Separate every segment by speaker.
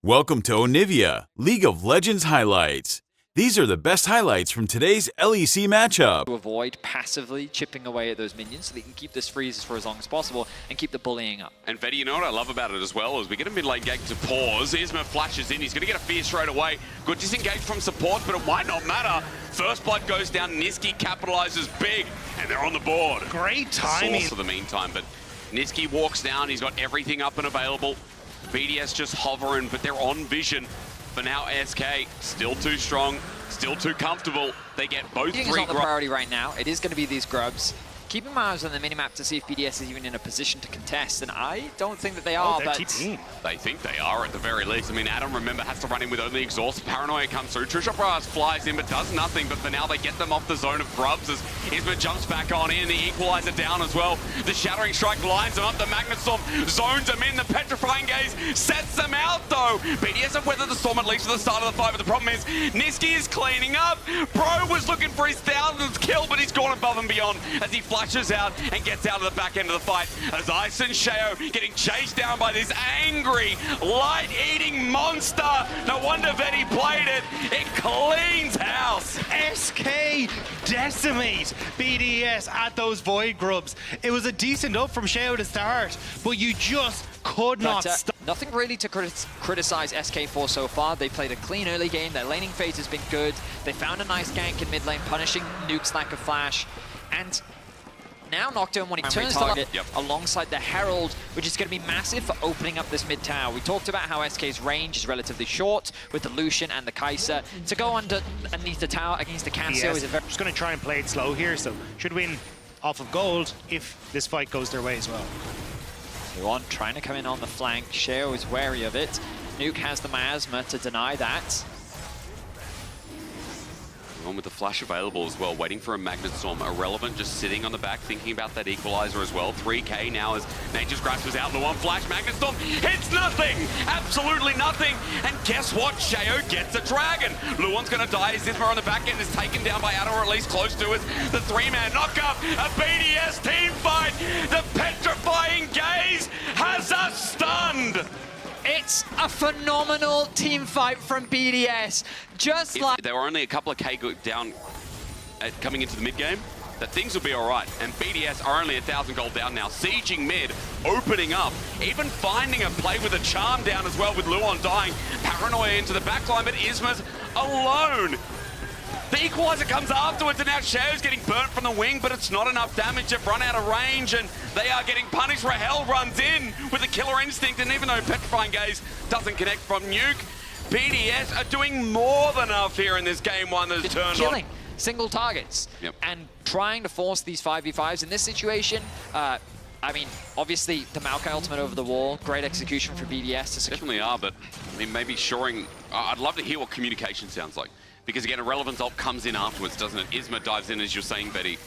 Speaker 1: Welcome to Onivia, League of Legends highlights. These are the best highlights from today's LEC matchup.
Speaker 2: To avoid passively chipping away at those minions so they can keep this freeze for as long as possible and keep the bullying up.
Speaker 3: And Vetty, you know what I love about it as well is we get a mid lane gank to pause. Isma flashes in, he's going to get a fear straight away. Good disengage from support, but it might not matter. First blood goes down, Niski capitalizes big, and they're on the board.
Speaker 4: Great timing.
Speaker 3: For the meantime, but Niski walks down, he's got everything up and available. BDS just hovering, but they're on vision. For now, SK still too strong, still too comfortable. They get both three.
Speaker 2: It's not the priority right now. It is going to be these grubs. Keeping my eyes on the minimap to see if BDS is even in a position to contest, and I don't think that they are, but...
Speaker 3: They think they are at the very least. I mean, Adam, remember, has to run in with only exhaust. Paranoia comes through. Trisha Braz flies in, but does nothing. But for now, they get them off the zone of grubs as Isma jumps back on in. The equalizer down as well. The Shattering Strike lines them up. The Magnet Storm zones them in. The Petrifying Gaze sets them out, though. BDS have weathered the storm at least for the start of the fight, but the problem is Niski is cleaning up. Bro was looking for his 1000th kill, but he's gone above and beyond as he flashes out and gets out of the back end of the fight. As Ice and Sheo getting chased down by this angry, light-eating monster. No wonder Vetty played it. It cleans house.
Speaker 4: SK decimate BDS at those Void Grubs. It was a decent up from Sheo to start, but you just could not stop.
Speaker 2: Nothing really to criticize SK for so far. They played a clean early game. Their laning phase has been good. They found a nice gank in mid lane, punishing Nuke's lack of flash. And now Nocturne, when he turns the target alongside the Herald, which is going to be massive for opening up this mid tower. We talked about how SK's range is relatively short with the Lucian and the Kai'Sa. To go underneath the tower against the Cassio is a very...
Speaker 4: Just going to try and play it slow here, so should win off of gold if this fight goes their way as well.
Speaker 2: Luon trying to come in on the flank. Sheo is wary of it. Nuke has the miasma to deny that.
Speaker 3: One with the flash available as well, waiting for a Magnet Storm. Irrelevant, just sitting on the back, thinking about that equalizer as well. 3k now as Nature's Grasp was out. Luon flash, Magnet Storm hits nothing! Absolutely nothing! And guess what? Sheo gets a dragon! Luon's gonna die. Zizma on the back end is taken down by Adam, or at least close to it. The three-man knock-up, a BDS team fight! The Petrifying Gaze has us stunned!
Speaker 2: It's a phenomenal team fight from BDS. Just like...
Speaker 3: There were only a couple of K down coming into the mid-game, that things will be all right. And BDS are only 1,000 gold down now. Sieging mid, opening up, even finding a play with a charm down as well with Luon dying. Paranoia into the backline, but Isma's alone. The equalizer comes afterwards, and now Sheo's getting burnt from the wing, but it's not enough damage to run out of range, and they are getting punished. Rahel runs in with a killer instinct, and even though Petrifying Gaze doesn't connect from Nuke, BDS are doing more than enough here in this game one that's turned
Speaker 2: killing
Speaker 3: on.
Speaker 2: Single targets and trying to force these 5v5s. In this situation, I mean, obviously the Maokai ultimate over the wall, great execution for BDS. To
Speaker 3: definitely are, but I mean, maybe shoring, I'd love to hear what communication sounds like. Because again, a relevance ult comes in afterwards, doesn't it? Isma dives in, as you're saying, Betty.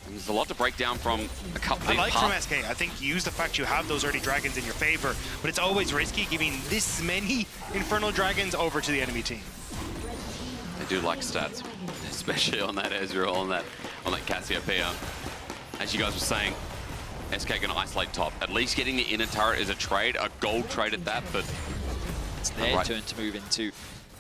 Speaker 3: And there's a lot to break down from a couple of
Speaker 4: I like from SK. I think use the fact you have those early dragons in your favor, but it's always risky giving this many Infernal Dragons over to the enemy team.
Speaker 3: They do like stats, especially on that Ezreal, on that Cassiopeia. As you guys were saying, SK gonna isolate top. At least getting the inner turret is a trade, a gold trade at that, but
Speaker 2: it's their turn to move into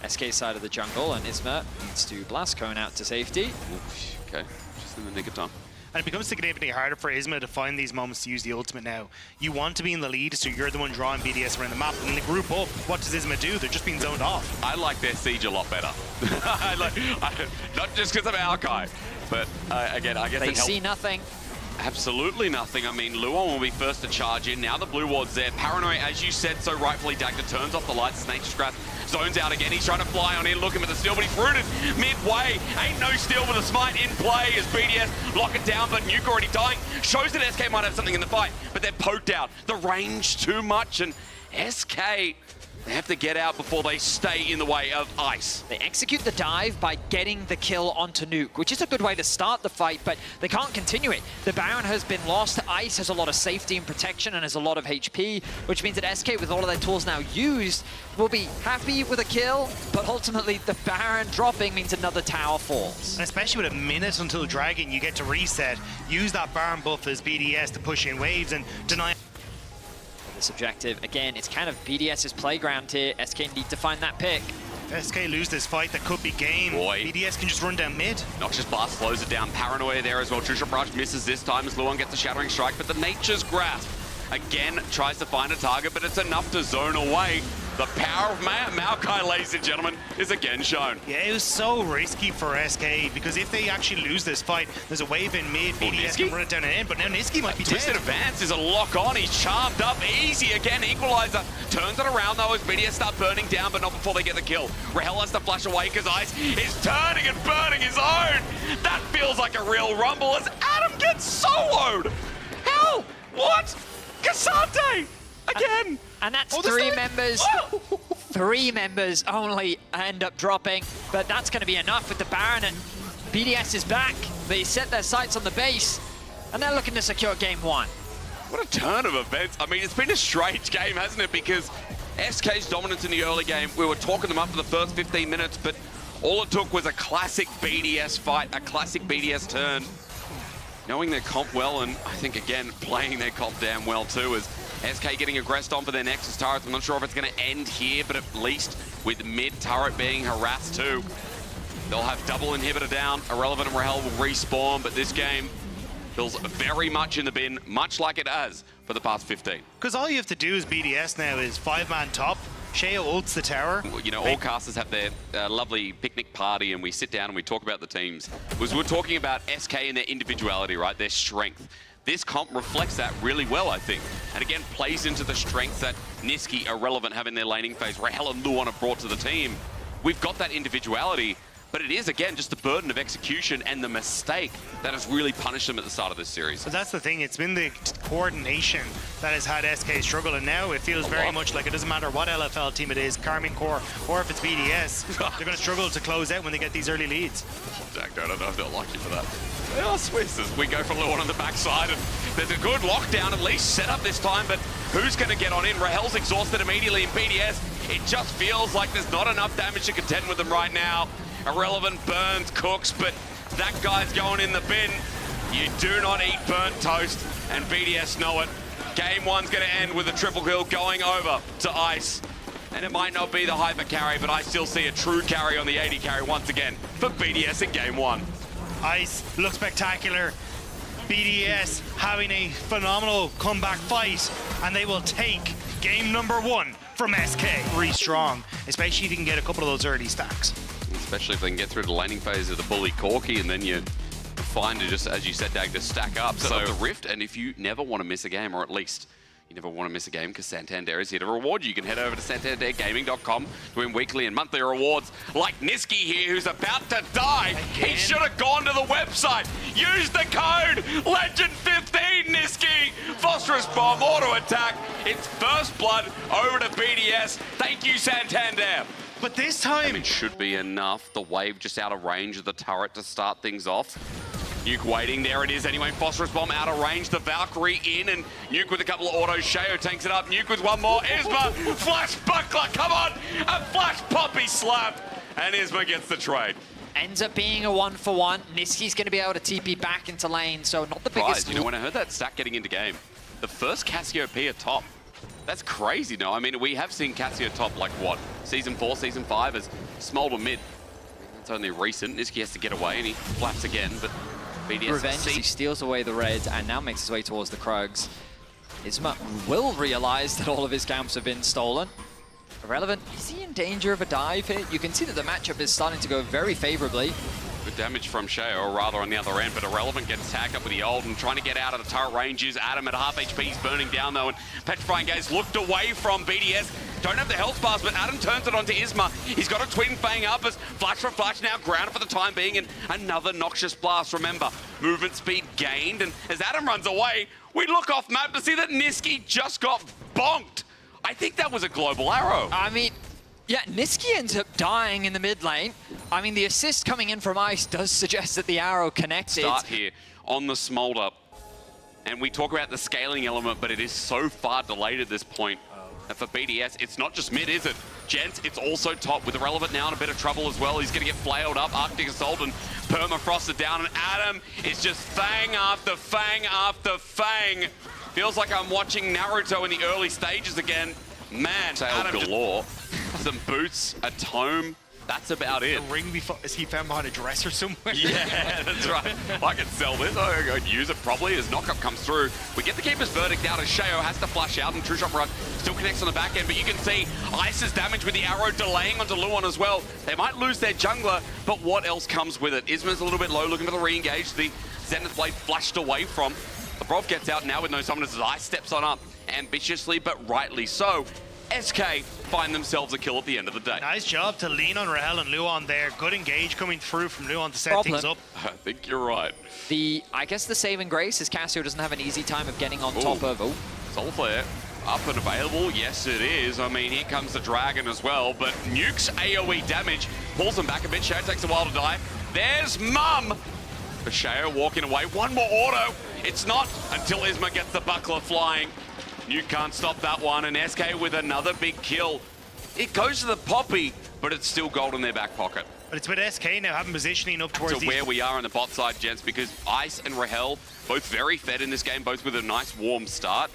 Speaker 2: SK side of the jungle, and Isma needs to blast Cone out to safety.
Speaker 3: Oof, okay, just in the nick of time.
Speaker 4: And it becomes significantly harder for Isma to find these moments to use the ultimate now. You want to be in the lead, so you're the one drawing BDS around the map. And when they group up, what does Isma do? They're just being zoned off.
Speaker 3: I like their siege a lot better. Not just because of Maokai, but again, I guess
Speaker 2: they see nothing.
Speaker 3: Absolutely nothing. I mean, Luon will be first to charge in. Now the blue ward's there. Paranoia, as you said so rightfully, Dagda turns off the lights as Nature's Grasp zones out again. He's trying to fly on in, looking at the steal, but he's rooted midway. Ain't no steal with a smite in play as BDS lock it down, but Nuke already dying. Shows that SK might have something in the fight, but they're poked out. The range too much, and SK... they have to get out before they stay in the way of Ice.
Speaker 2: They execute the dive by getting the kill onto Nuke, which is a good way to start the fight, but they can't continue it. The Baron has been lost. Ice has a lot of safety and protection and has a lot of HP, which means that SK, with all of their tools now used, will be happy with a kill, but ultimately the Baron dropping means another tower falls.
Speaker 4: And especially with a minute until Dragon, you get to reset. Use that Baron buff as BDS to push in waves and deny...
Speaker 2: This objective, again, it's kind of BDS's playground here. SK need to find that pick.
Speaker 4: If SK lose this fight, that could be game.
Speaker 3: Boy.
Speaker 4: BDS can just run down mid.
Speaker 3: Noxious Blast slows it down. Paranoia there as well. Trisha Brush misses this time as Luan gets the Shattering Strike, but the Nature's Grasp again tries to find a target, but it's enough to zone away. The power of Maokai, ladies and gentlemen, is again shown.
Speaker 4: Yeah, it was so risky for SK because if they actually lose this fight, there's a wave in mid. BDS can run it down and in, but now Niski might be
Speaker 3: Twisted
Speaker 4: dead.
Speaker 3: Advance is a lock on. He's charmed up easy again. Equalizer turns it around though as BDS start burning down, but not before they get the kill. Rahel has to flash away because Ice is turning and burning his own. That feels like a real rumble as Adam gets soloed. How? What? Cassante again.
Speaker 2: And that's three members. Three members only end up dropping, but that's going to be enough with the Baron, and BDS is back. They set their sights on the base, and they're looking to secure game one.
Speaker 3: What a turn of events. I mean, it's been a strange game, hasn't it? Because SK's dominance in the early game, we were talking them up for the first 15 minutes, but all it took was a classic BDS fight, a classic BDS turn. Knowing their comp well, and I think, again, playing their comp damn well too, is SK getting aggressed on for their Nexus turrets. I'm not sure if it's going to end here, but at least with mid turret being harassed too. They'll have double inhibitor down. Irrelevant and Rahel will respawn, but this game feels very much in the bin, much like it has for the past 15.
Speaker 4: Because all you have to do as BDS now is 5-man top. Sheo ults the tower.
Speaker 3: You know, all casters have their lovely picnic party and we sit down and we talk about the teams. We're talking about SK and their individuality, right? Their strength. This comp reflects that really well, I think. And again, plays into the strength that Niski, Irrelevant, have in their laning phase. Rahel and Luan have brought to the team. We've got that individuality, but it is, again, just the burden of execution and the mistake that has really punished them at the start of this series.
Speaker 4: But that's the thing, it's been the coordination that has had SK struggle, and now it feels very much like it doesn't matter what LFL team it is, Carmine Core, or if it's BDS, they're going to struggle to close out when they get these early leads.
Speaker 3: Jack, I don't know if they'll like you for that. They are Swiss as we go for Luan on the backside, and there's a good lockdown at least set up this time, but who's going to get on in? Rahel's exhausted immediately in BDS. It just feels like there's not enough damage to contend with them right now. Irrelevant burns, cooks, but that guy's going in the bin. You do not eat burnt toast, and BDS know it. Game one's going to end with a triple kill going over to Ice. And it might not be the hyper carry, but I still see a true carry on the 80 carry once again for BDS in game one.
Speaker 4: Ice looks spectacular. BDS having a phenomenal comeback fight, and they will take game number one from SK. Pretty strong, especially if you can get a couple of those early stacks.
Speaker 3: Especially if they can get through the laning phase of the bully Corky, and then you find to just, as you said, Dag, to stack up. So the Rift, and if you never want to miss a game, or at least you never want to miss a game because Santander is here to reward you. You can head over to santandergaming.com to win weekly and monthly rewards like Niski here, who's about to die. He should have gone to the website. Use the code LEGEND15, Niski. Phosphorus Bomb, auto attack. It's first blood over to BDS. Thank you, Santander.
Speaker 4: But this time...
Speaker 3: It should be enough. The wave just out of range of the turret to start things off. Nuke waiting, there it is anyway. Phosphorus Bomb out of range, the Valkyrie in, and Nuke with a couple of autos. Sheo tanks it up, Nuke with one more. Isma, Flash Buckler, come on! A Flash Poppy slap, and Isma gets the trade.
Speaker 2: Ends up being a 1-for-1. Niski's going to be able to TP back into lane, so not the biggest...
Speaker 3: You know, when I heard that stack getting into game, the first Cassiopeia top, that's crazy, no? I mean, we have seen Cassio top, like, what? Season 4, Season 5 as Smolder mid. That's only recent. Niski has to get away, and he flaps again, but BDS...
Speaker 2: Revenge, he steals away the reds and now makes his way towards the Krugs. Isma will realize that all of his camps have been stolen. Irrelevant, is he in danger of a dive here? You can see that the matchup is starting to go very favorably.
Speaker 3: Good damage from Sheo, or rather on the other end, but Irrelevant gets tagged up with the ult and trying to get out of the turret range is Adam at half HP. He's burning down though, and Petrifying Gaze looked away from BDS. Don't have the health bars, but Adam turns it onto Isma. He's got a Twin Fang up as Flash for Flash now grounded for the time being, and another Noxious Blast. Remember, movement speed gained, and as Adam runs away, we look off map to see that Niski just got bonked. I think that was a global arrow.
Speaker 2: I mean, yeah, Niski ends up dying in the mid lane. I mean, the assist coming in from Ice does suggest that the arrow connected.
Speaker 3: Start here on the Smolder. And we talk about the scaling element, but it is so far delayed at this point. And for BDS, it's not just mid, is it? Gents, it's also top with Irrelevant now in a bit of trouble as well. He's going to get flailed up. Arctic Assault and permafrosted down. And Adam is just fang after fang after fang Feels like I'm watching Naruto in the early stages again. Man, Adam galore. Some boots, a tome. That's about it.
Speaker 4: The ring is he found behind a dresser somewhere?
Speaker 3: Yeah, that's right. I can sell this. I could use it probably as knockup comes through. We get the keeper's verdict out as Sheo has to flush out and True Shot Run still connects on the back end, but you can see Ice's damage with the arrow delaying onto Luon as well. They might lose their jungler, but what else comes with it? Isma's a little bit low, looking for the re-engage. The Zenith Blade flashed away from. Labrov gets out now with no summoners as Ice steps on up ambitiously, but rightly so. SK find themselves a kill at the end of the day.
Speaker 4: Nice job to lean on Rahel and Luon there. Good engage coming through from Luon to set things up.
Speaker 3: I think you're right.
Speaker 2: I guess the saving grace is Cassio doesn't have an easy time of getting on top of...
Speaker 3: Soul Flare up and available. Yes, it is. I mean, here comes the Dragon as well, but Nuke's AoE damage pulls him back a bit. Sheo takes a while to die. There's Mum! But Sheo walking away. One more auto. It's not until Isma gets the buckler flying. Nuke can't stop that one, and SK with another big kill. It goes to the Poppy, but it's still gold in their back pocket.
Speaker 4: But it's with SK now having positioning up towards
Speaker 3: where we are on the bot side, gents, because Ice and Rahel, both very fed in this game, both with a nice warm start.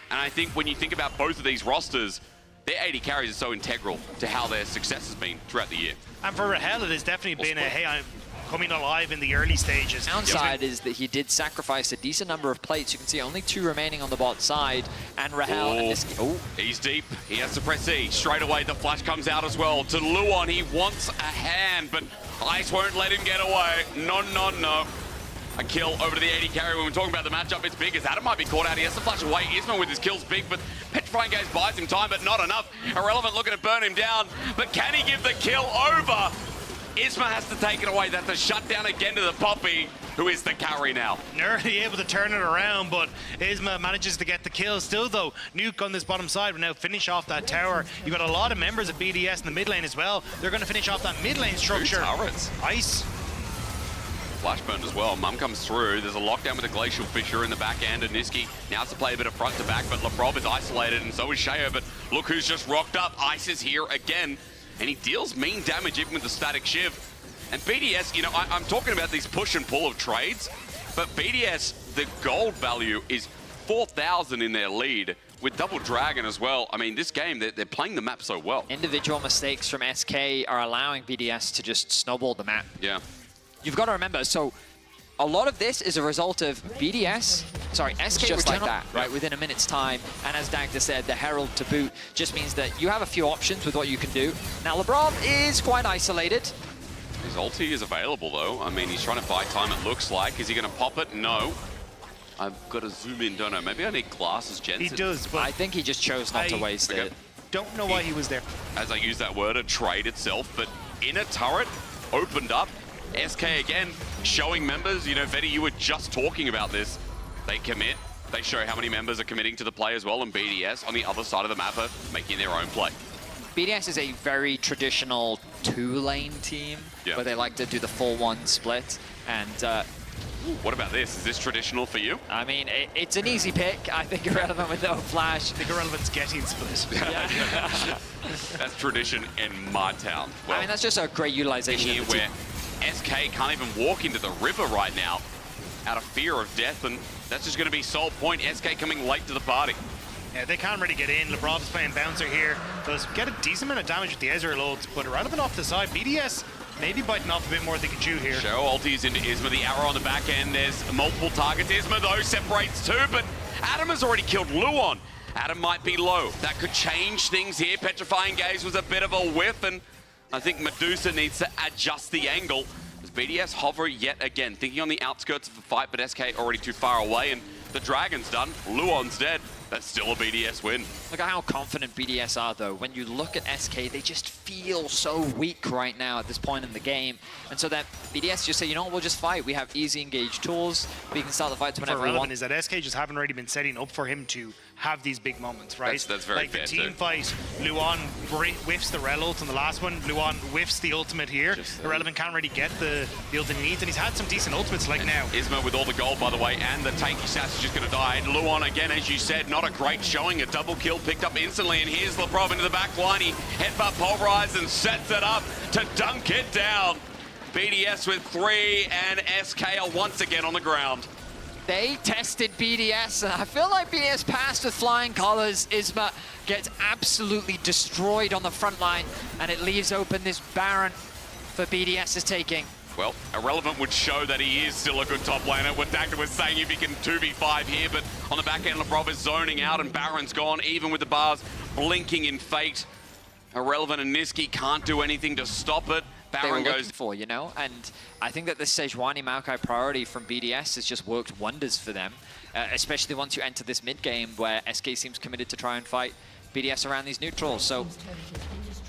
Speaker 3: And I think when you think about both of these rosters, their AD carries are so integral to how their success has been throughout the year.
Speaker 4: And for Rahel, it has definitely been a, hey, I'm coming alive in the early stages.
Speaker 2: Downside is that he did sacrifice a decent number of plates. You can see only 2 remaining on the bot side, and Rahel...
Speaker 3: He's deep. He has to press E. Straight away, the flash comes out as well. To Luon, he wants a hand, but Ice won't let him get away. No, no, no. A kill over to the AD carry. When we're talking about the matchup, it's big as Adam might be caught out. He has to flash away. Isma with his kills big, but Petrifying Gaze buys him time, but not enough. Irrelevant looking to burn him down, but can he give the kill over? Isma has to take it away. That's a shutdown again to the Poppy, who is the carry now.
Speaker 4: Nearly able to turn it around, but Isma manages to get the kill. Still, though, Nuke on this bottom side will now finish off that tower. You've got a lot of members of BDS in the mid lane as well. They're going to finish off that mid lane structure.
Speaker 3: Turrets.
Speaker 4: Ice.
Speaker 3: Flash burned as well. Mum comes through. There's a lockdown with a Glacial Fissure in the back end, and Niski now has to play a bit of front to back, but Labrov is isolated, and so is Sheo. But look who's just rocked up. Ice is here again, and he deals mean damage even with the static shiv. And BDS, you know, I'm talking about these push and pull of trades, but BDS, the gold value is 4,000 in their lead with Double Dragon as well. I mean, this game, they're playing the map so well.
Speaker 2: Individual mistakes from SK are allowing BDS to just snowball the map.
Speaker 3: Yeah.
Speaker 2: You've got to remember, so a lot of this is a result of SK
Speaker 5: just
Speaker 2: return
Speaker 5: like that,
Speaker 2: right, within a minute's time. And as Dagda said, the Herald to boot just means that you have a few options with what you can do. Now, Labrov is quite isolated.
Speaker 3: His ulti is available, though. I mean, he's trying to buy time, it looks like. Is he going to pop it? No. I've got to zoom in, don't know. Maybe I need glasses, Jensen.
Speaker 4: He does, but
Speaker 2: I think he just chose not to waste it.
Speaker 4: Don't know why he was there.
Speaker 3: As I use that word, a trade itself, but in a turret, opened up. SK again, showing members. You know, Vetti, you were just talking about this. They commit. They show how many members are committing to the play as well, and BDS on the other side of the map are making their own play.
Speaker 2: BDS is a very traditional 2-lane team where they like to do the full 1 split. And
Speaker 3: what about this? Is this traditional for you?
Speaker 2: I mean, it's an easy pick. I think Irrelevant with no flash.
Speaker 4: I think Irrelevant's getting split.
Speaker 2: Yeah.
Speaker 3: That's tradition in my town. Well,
Speaker 2: I mean, that's just a great utilization
Speaker 3: here
Speaker 2: of the
Speaker 3: where
Speaker 2: team.
Speaker 3: SK can't even walk into the river right now out of fear of death, and that's just going to be sole point. SK coming late to the party.
Speaker 4: Yeah, they can't really get in. Labrov is playing bouncer here. Does get a decent amount of damage with the Ezreal ults, but Irrelevant off the side. BDS maybe biting off a bit more than they can chew here.
Speaker 3: Sheo ultis into Isma, the arrow on the back end. There's multiple targets. Isma, though, separates 2, but Adam has already killed Luon. Adam might be low. That could change things here. Petrifying Gaze was a bit of a whiff, and I think Medusa needs to adjust the angle. As BDS hover yet again, thinking on the outskirts of the fight, but SK already too far away, and the Dragon's done. Luon's dead. That's still a BDS win.
Speaker 2: Look at how confident BDS are, though. When you look at SK, they just feel so weak right now at this point in the game. And so that BDS just say, you know what, we'll just fight. We have easy engaged tools. We can start the fights whenever we want.
Speaker 4: Is that SK just haven't already been setting up for him to have these big moments, right?
Speaker 3: That's very
Speaker 4: like
Speaker 3: fair
Speaker 4: the team
Speaker 3: too.
Speaker 4: fight, Luon whiffs the Rel ult on the last one. Luon whiffs the ultimate here. Irrelevant can't really get the ultimate he needs, and he's had some decent ultimates like now.
Speaker 3: Isma with all the gold, by the way, and the tanky sass is just going to die. And Luon, again, as you said, not a great showing. A double kill picked up instantly, and here's Labrov into the back line. He headbutt pulverized and sets it up to dunk it down. BDS with 3, and SK are once again on the ground.
Speaker 2: They tested BDS, and I feel like BDS passed with flying colors. Isma gets absolutely destroyed on the front line, and it leaves open this Baron for BDS is taking.
Speaker 3: Well, Irrelevant would show that he is still a good top laner. What Dagda was saying, if he can 2v5 here, but on the back end, Lavrov is zoning out and Baron's gone, even with the bars blinking in fate. Irrelevant and Niski can't do anything to stop it. Baron goes
Speaker 2: for, you know, and I think that this Sejuani Maokai priority from BDS has just worked wonders for them, especially once you enter this mid game where SK seems committed to try and fight BDS around these neutrals. So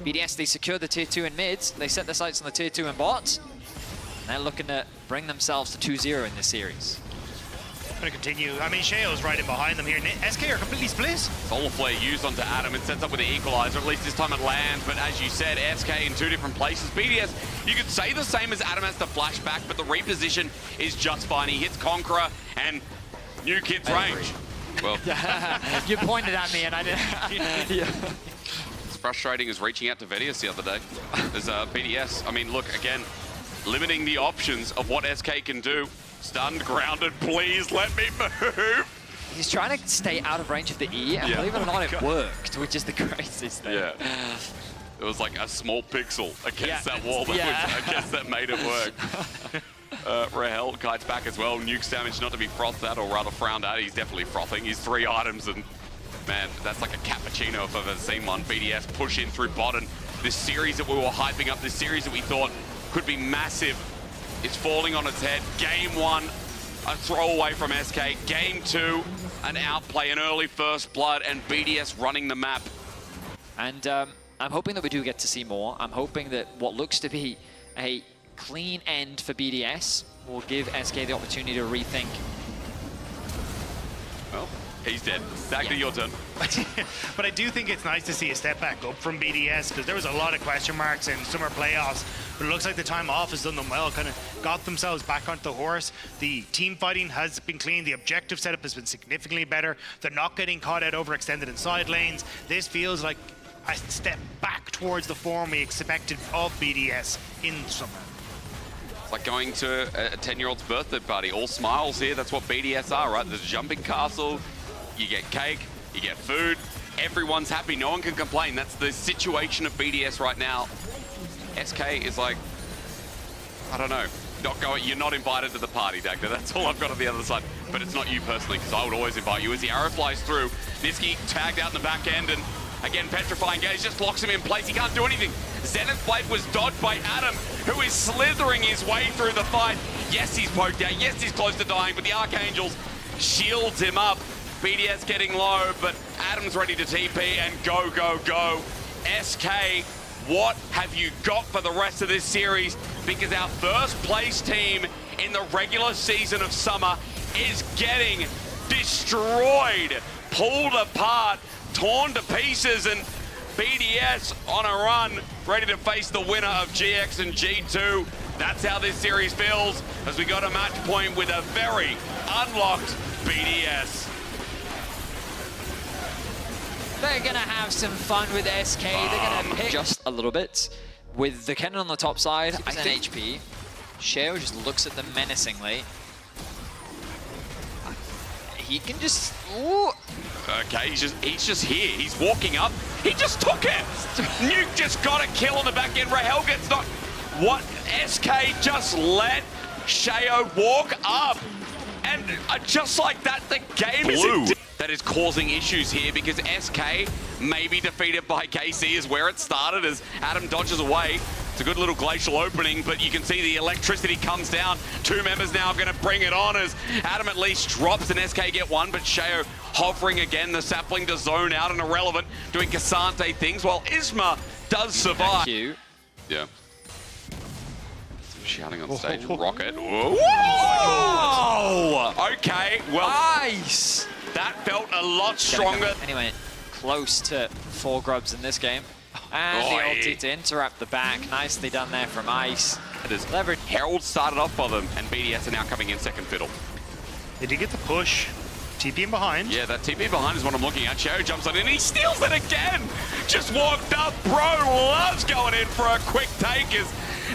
Speaker 2: BDS, they secure the tier 2 in mids, they set their sights on the tier 2 in bots, and they're looking to bring themselves to 2-0 in this series.
Speaker 4: Going to continue. I mean, Sheo's right in behind them here. SK are completely split.
Speaker 3: Solar Flare used onto Adam. It sets up with the equalizer. At least this time it lands. But as you said, SK in 2 different places. BDS, you could say the same as Adam has the flashback, but the reposition is just fine. He hits Conqueror and Nuke hits range. Well,
Speaker 2: you pointed at me and I didn't. Yeah.
Speaker 3: It's frustrating as reaching out to Vedius the other day. There's BDS. I mean, look, again, limiting the options of what SK can do. Stunned, grounded, please let me move.
Speaker 2: He's trying to stay out of range of the E, and believe it or not, it worked, which is the craziest thing.
Speaker 3: Yeah. It was like a small pixel against that wall, which I guess that made it work. Rahel kites back as well. Nuke's damage not to be frothed at, or rather frowned at. He's definitely frothing. He's 3 items, and man, that's like a cappuccino if I've ever seen one. BDS push in through bot, and this series that we were hyping up, this series that we thought could be massive, is falling on its head. Game 1, a throwaway from SK. Game 2, an outplay, an early first blood, and BDS running the map.
Speaker 2: And I'm hoping that we do get to see more. I'm hoping that what looks to be a clean end for BDS will give SK the opportunity to rethink.
Speaker 3: Well, he's dead. Back to your turn.
Speaker 4: But I do think it's nice to see a step back up from BDS, because there was a lot of question marks in summer playoffs. But it looks like the time off has done them well, kind of got themselves back onto the horse. The team fighting has been clean. The objective setup has been significantly better. They're not getting caught out overextended in side lanes. This feels like a step back towards the form we expected of BDS in summer.
Speaker 3: It's like going to a 10-year-old's birthday party. All smiles here. That's what BDS are, right? There's a jumping castle. You get cake. You get food. Everyone's happy. No one can complain. That's the situation of BDS right now. SK is like, I don't know, not going. You're not invited to the party, Dagda. That's all I've got on the other side. But it's not you personally, because I would always invite you. As the arrow flies through, Niski tagged out in the back end, and again, petrifying gaze just locks him in place. He can't do anything. Zenith Blade was dodged by Adam, who is slithering his way through the fight. Yes, he's poked out. Yes, he's close to dying, but the Archangels shields him up. BDS getting low, but Adam's ready to TP and go, go, go. SK, what have you got for the rest of this series? Because our first place team in the regular season of summer is getting destroyed, pulled apart, torn to pieces, and BDS on a run, ready to face the winner of GX and G2. That's how this series feels as we got a match point with a very unlocked BDS.
Speaker 2: They're gonna have some fun with SK. They're gonna pick just a little bit. With the cannon on the top side, I think HP. Sheo just looks at them menacingly. He can just... Ooh.
Speaker 3: Okay, he's just here. He's walking up. He just took it. Nuke just got a kill on the back end. Rahel gets not. What? SK just let Sheo walk up. And just like that, the game is... That is causing issues here, because SK may be defeated by KC is where it started as Adam dodges away. It's a good little glacial opening, but you can see the electricity comes down. 2 members now going to bring it on as Adam at least drops and SK get 1, but Sheo hovering again, the sapling to zone out and Irrelevant doing Cassante things while Isma does survive.
Speaker 2: Yeah.
Speaker 3: Some shouting on stage. Rocket. Whoa! Okay, well...
Speaker 2: Nice!
Speaker 3: That felt a lot stronger.
Speaker 2: Anyway, close to 4 grubs in this game. And the ulti to interrupt the back. Nicely done there from Ice.
Speaker 3: It is leverage. Herald started off for them, and BDS are now coming in second fiddle.
Speaker 4: They did get the push. TP in behind.
Speaker 3: Yeah, that TP behind is what I'm looking at. Cherry jumps on in, and he steals it again! Just walked up. Bro loves going in for a quick take as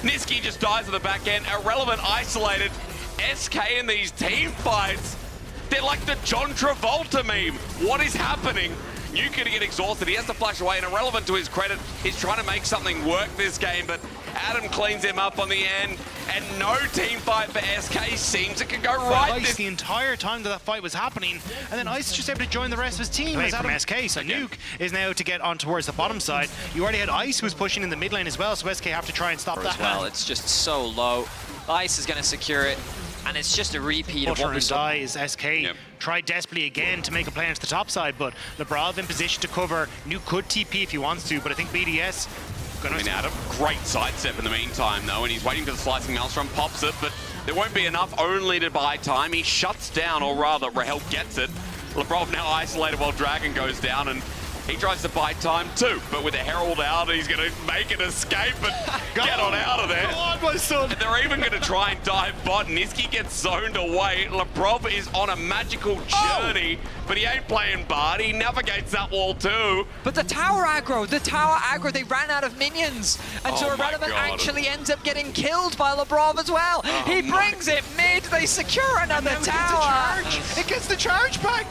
Speaker 3: Niski just dies at the back end. Irrelevant isolated. SK in these team fights. They're like the John Travolta meme. What is happening? Nuke gonna get exhausted. He has to flash away, and irrelevant to his credit, he's trying to make something work this game, but Adam cleans him up on the end, and no team fight for SK seems it can go right.
Speaker 4: Ice the entire time that fight was happening, and then Ice is just able to join the rest of his team as Adam SK. So Nuke is now to get on towards the bottom side. You already had Ice who was pushing in the mid lane as well, so SK have to try and stop that.
Speaker 2: As well, it's just so low. Ice is going to secure it, and it's just a repeat of what we saw.
Speaker 4: Dies. SK tried desperately again to make a play onto the top side, but Labrov in position to cover. Nuke could TP if he wants to, but I think BDS
Speaker 3: Adam, great sidestep in the meantime though, and he's waiting for the slicing maelstrom, pops it, but there won't be enough only to buy time. He shuts down, or rather Rahel gets it. Labrov now isolated while Dragon goes down, and he tries to buy time too, but with the Herald out, he's going to make an escape and get on out of there.
Speaker 4: Go on, my son.
Speaker 3: And they're even going to try and dive bot. Niski gets zoned away. Labrov is on a magical journey, but he ain't playing Bard. He navigates that wall too.
Speaker 2: But the tower aggro, they ran out of minions. And so Irrelevant actually ends up getting killed by Labrov as well. He brings it mid, they secure another tower.
Speaker 4: It gets the charge back.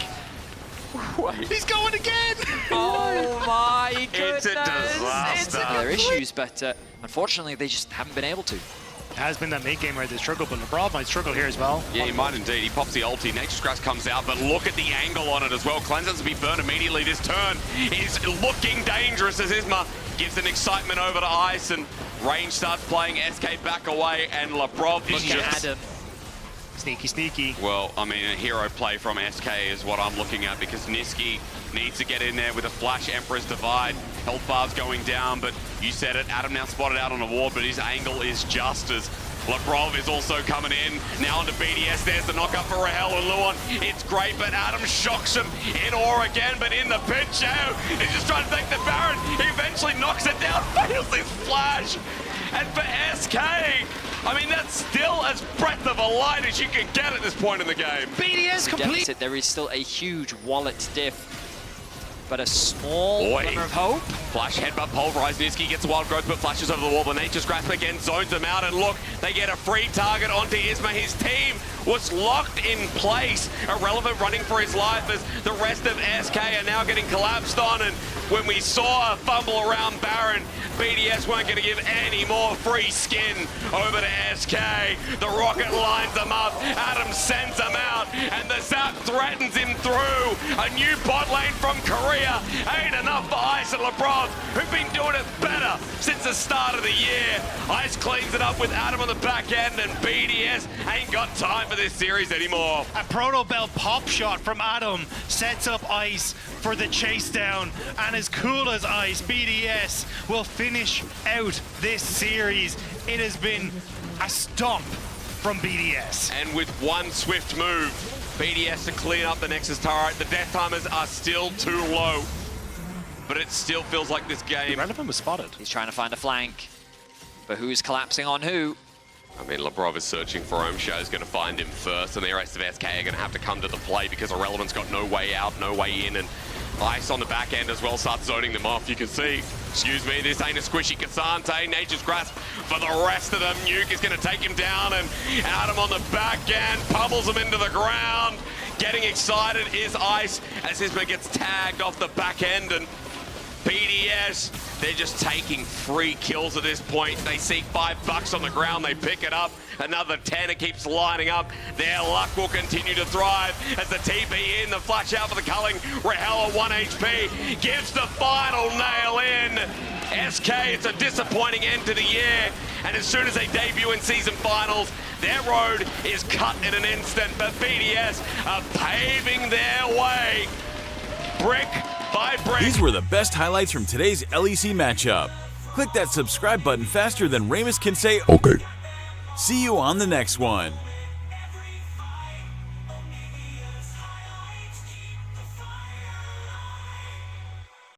Speaker 4: He's going again!
Speaker 2: Oh my goodness!
Speaker 3: It's a disaster.
Speaker 2: There are issues, but unfortunately they just haven't been able to.
Speaker 4: It has been that mid game where they struggle, but Labrov might struggle here as well.
Speaker 3: Yeah, he might indeed. He pops the ulti. Nature's Grasp comes out, but look at the angle on it as well. Cleanse has to be burned immediately. This turn is looking dangerous as Isma gives an excitement over to Ice, and Range starts playing SK back away, and Labrov is just...
Speaker 2: Adam.
Speaker 4: Sneaky, sneaky.
Speaker 3: Well, I mean, a hero play from SK is what I'm looking at, because Niski needs to get in there with a flash Emperor's Divide. Health bar's going down, but you said it, Adam now spotted out on a ward, but his angle is just as... Labrov is also coming in, now into BDS, there's the knockup for Rahel and Luon. It's great, but Adam shocks him in ore again, but in the pit, Jao is just trying to take the Baron. He eventually knocks it down, fails his flash. And for SK, I mean, that's still as breath of a light as you can get at this point in the game.
Speaker 4: BDS complete.
Speaker 2: There is still a huge wallet diff, but a small glimmer of hope.
Speaker 3: Flash headbutt pulverized. Niski gets a wild growth, but flashes over the wall. The Nature's Grasp again zones him out, and look, they get a free target onto Isma. His team was locked in place. Irrelevant running for his life as the rest of SK are now getting collapsed on, and when we saw a fumble around Baron, BDS weren't going to give any more free skin over to SK. The rocket lines them up, Adam sends them out, and the zap threatens him through. A new bot lane from Korea. Ain't enough for Ice and Labrov, who've been doing it better since the start of the year. Ice cleans it up with Adam on the back end, and BDS ain't got time for this series anymore.
Speaker 4: A Proto Bell pop shot from Adam sets up Ice for the chase down, and as cool as Ice, BDS will finish out this series. It has been a stomp from BDS.
Speaker 3: And with one swift move, BDS to clean up the Nexus turret. The death timers are still too low, but it still feels like this game...
Speaker 4: Irrelevant was spotted.
Speaker 2: He's trying to find a flank, but who's collapsing on who?
Speaker 3: I mean, Labrov is searching for him. Show's going to find him first, and the rest of SK are going to have to come to the play because Irrelevant's got no way out, no way in, and Ice on the back end as well starts zoning them off. You can see, excuse me, this ain't a squishy Cassante. Nature's Grasp for the rest of them. Nuke is going to take him down, and Adam on the back end pummels him into the ground. Getting excited is Ice as Isma gets tagged off the back end, and BDS, they're just taking free kills at this point. They see $5 on the ground, they pick it up. Another 10, it keeps lining up. Their luck will continue to thrive as the TP in, the flash out for the culling. Rahel at 1 HP, gives the final nail in. SK, it's a disappointing end to the year. And as soon as they debut in season finals, their road is cut in an instant. But BDS are paving their way, brick by brick.
Speaker 1: These were the best highlights from today's LEC matchup. Click that subscribe button faster than Ramus can say okay. See you on the next one.